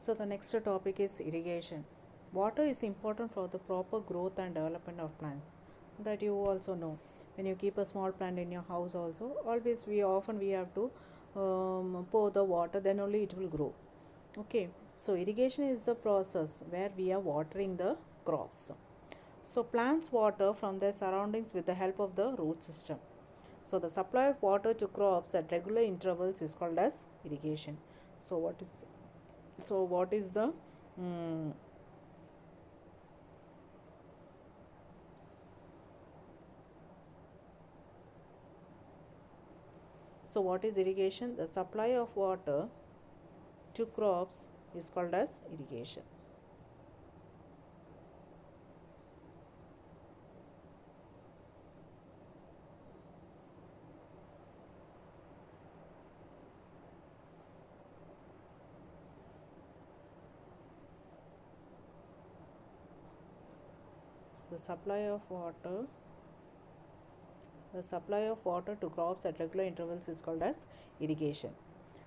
So the next topic is irrigation. Water is important for the proper growth and development of plants. That you also know. When you keep a small plant in your house, also always we have to pour the water. Then only it will grow. Okay. So irrigation is the process where we are watering the crops. So plants water from their surroundings with the help of the root system. So the supply of water to crops at regular intervals is called as irrigation. So what is the mm, what is irrigation? The supply of water to crops is called as irrigation. The supply of water to crops at regular intervals is called as irrigation.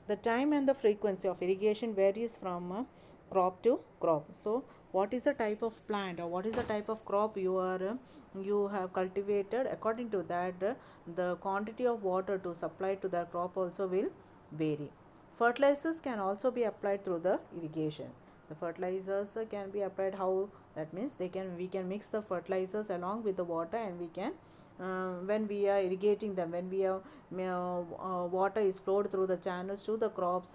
The time and the frequency of irrigation varies from crop to crop. So what is the type of plant or what is the type of crop you have cultivated, according to that the quantity of water to supply to that crop also will vary. Fertilizers can also be applied through the irrigation. The fertilizers can be applied how? That means we can mix the fertilizers along with the water, and we can when we are irrigating them, when we are water is flowed through the channels to the crops,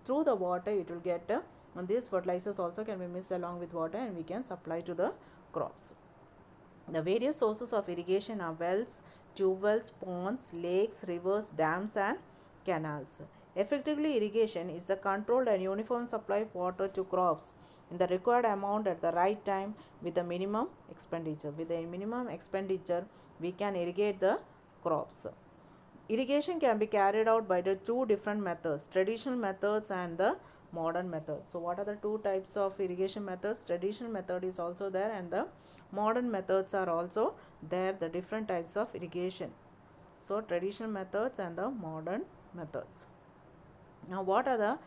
through the water it will get and these fertilizers also can be mixed along with water, and we can supply to the crops. The various sources of irrigation are wells, tube wells, ponds, lakes, rivers, dams, and canals. Effectively, irrigation is the controlled and uniform supply of water to crops in the required amount at the right time with the minimum expenditure. With the minimum expenditure, we can irrigate the crops. Irrigation can be carried out by the two different methods, traditional methods and the modern method. So what are the two types of irrigation methods? Traditional method is also there, and the modern methods are also there, the different types of irrigation. So traditional methods and the modern methods. Now what are the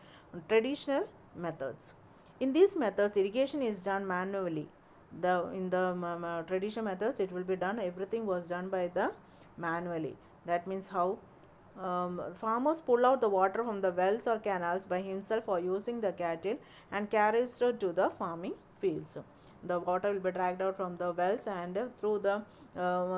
traditional methods? In these methods, irrigation is done manually. In the traditional methods, it will be done, everything was done by the manually. That means how? Farmers pull out the water from the wells or canals by himself or using the cattle and carries it to the farming fields. The water will be dragged out from the wells, and through the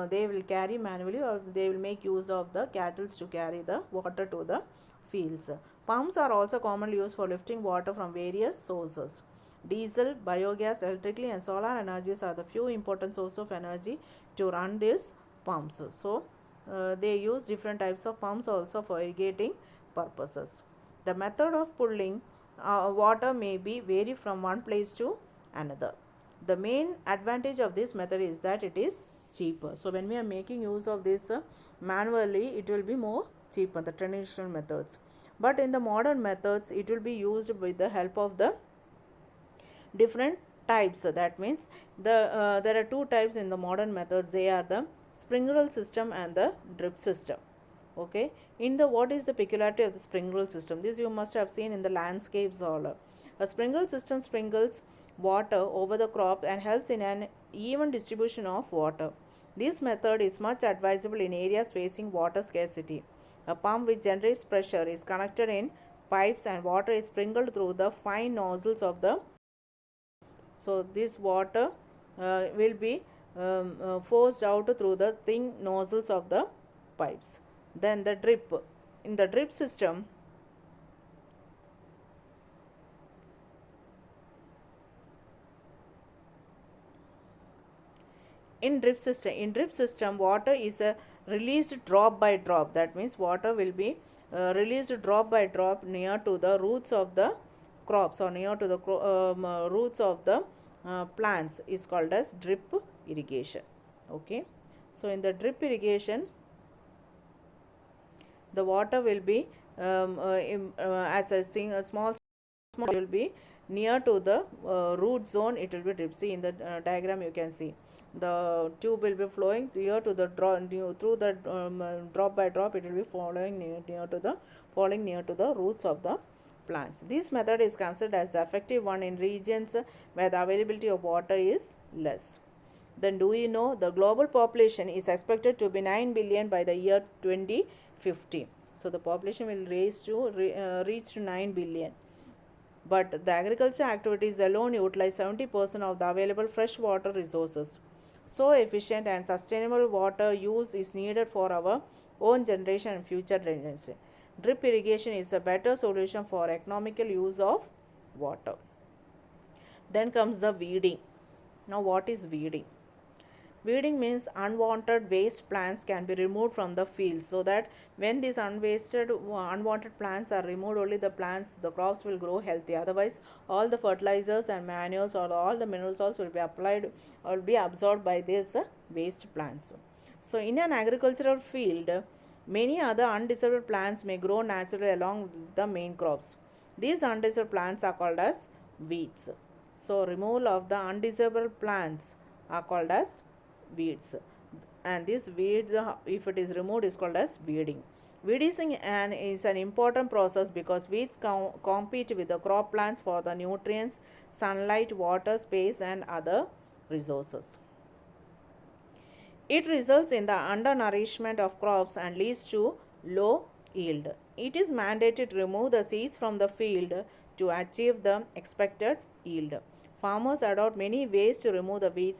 they will carry manually, or they will make use of the cattle to carry the water to the fields. Pumps are also commonly used for lifting water from various sources. Diesel, biogas, electricity, and solar energies are the few important sources of energy to run these pumps. So they use different types of pumps also for irrigating purposes. The method of pulling water may be vary from one place to another. The main advantage of this method is that it is cheaper. So when we are making use of this manually, it will be more cheaper, the traditional methods. But in the modern methods, it will be used with the help of the different types. That means there are two types in the modern methods. They are the sprinkler system and the drip system. Okay, in the what is the peculiarity of the sprinkler system? This you must have seen in the landscapes all. A sprinkler system sprinkles water over the crop and helps in an even distribution of water. This method is much advisable in areas facing water scarcity. A pump which generates pressure is connected in pipes, and water is sprinkled through the fine nozzles of the. So this water will be forced out through the thin nozzles of the pipes. Then the drip. In the drip system, in drip system water is released drop by drop. That means water will be released drop by drop near to the roots of the crops, or near to the roots of the plants, is called as drip irrigation. Okay, so in the drip irrigation, the water will be as a small will be near to the root zone, it will be drip. See in the diagram you can see the tube will be flowing near to the through the drop by drop, it will be following near to the falling near to the roots of the plants. This method is considered as the effective one in regions where the availability of water is less. Then do you know the global population is expected to be 9 billion by the year 2050. So the population will reach to 9 billion. But the agriculture activities alone utilize 70% of the available freshwater resources. So efficient and sustainable water use is needed for our own generation and future generation. Drip irrigation is a better solution for economical use of water. Then comes the weeding. Now what is weeding? Weeding means unwanted waste plants can be removed from the field, so that when these unwanted plants are removed, only the crops will grow healthy. Otherwise, all the fertilizers and manures or all the mineral salts will be applied or be absorbed by these waste plants. So in an agricultural field, many other undesirable plants may grow naturally along with the main crops. These undesirable plants are called as weeds. So removal of the undesirable plants are called as weeds, and this weeds, if it is removed, is called as weeding. Weeding is an important process because weeds compete with the crop plants for the nutrients, sunlight, water, space, and other resources. It results in the undernourishment of crops and leads to low yield. It is mandated to remove the seeds from the field to achieve the expected yield. Farmers adopt many ways to remove the weeds